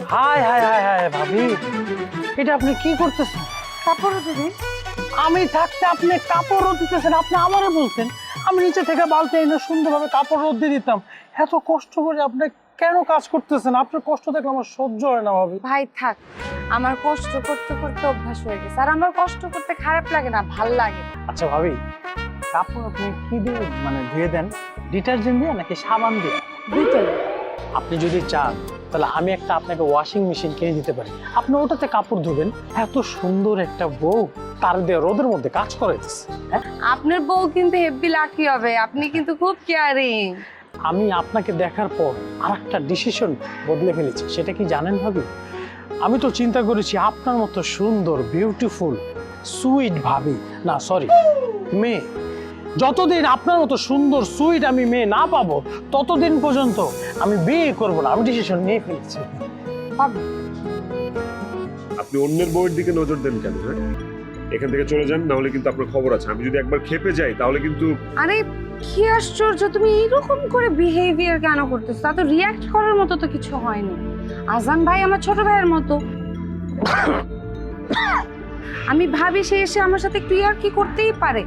High high high high ভাবি, এটা আপনি কি করতেছেন? কাপড় দিদি। আমি থাকতে আপনি কাপড় রোদ দিতেছেন, আপনি আমারে বলতেন, আমি নিচে থেকে বালতি এনে সুন্দরভাবে কাপড় রোদ দিয়ে দিতাম। এত কষ্ট করে আপনি কেন কাজ করতেছেন? আপনার কষ্ট দেখলে আমার সহ্য হয় না ভাবি। ভাই থাক, আমার কষ্ট করতে করতে অভ্যাস হয়ে গেছে, আর আমার কষ্ট করতে খারাপ লাগে না, ভাল লাগে। আচ্ছা ভাবি, কাপড় আপনি কি দিয়ে মানে ধুয়ে দেন? ডিটারজেন্ট দিয়ে নাকি সাবান দিয়ে? দুইটাই। আপনি যদি চান তাহলে আমি একটা আপনাকে ওয়াশিং মেশিন কিনে দিতে পারি, আপনি ওটাতে কাপড় ধুবেন। এত সুন্দর একটা বউ তার দিয়ে রোদের মধ্যে কাজ করাইতেছে। হ্যাঁ, আপনার বউ কিন্তু হেব্বি লাকি হবে, আপনি কিন্তু খুব কেয়ারিং। আমি আপনাকে দেখার পর আর একটা ডিসিশন বদলে ফেলেছি, সেটা কি জানেন ভাবি? আমি তো চিন্তা করেছি আপনার মতো সুন্দর বিউটিফুল সুইট ভাবি, না সরি মেয়ে, যতদিন আপনার মতো সুন্দর সুইট আমি মেয়ে না পাবো ততদিন পর্যন্ত আমি বিয়ে করবো না। আমি ডিসিশন নিয়ে ফেলেছি। ভাবি, আপনি অন্যের বউয়ের দিকে নজর দেন কেন? হ্যাঁ, এখান থেকে চলে যান, না হলে কিন্তু আপনার খবর আছে। আমি যদি একবার খেপে যাই তাহলে কিন্তু। আরে কি আশ্চর্য, তুমি এরকম করে বিহেভিয়ার কেন করতেছো? তা তো রিয়াক্ট করার মতো তো কিছু হয়নি। আজান ভাই আমার ছোট ভাইয়ের মতো। আমি ভাবি সে এসে আমার সাথে একটু ইয়ার কি করতেই পারে।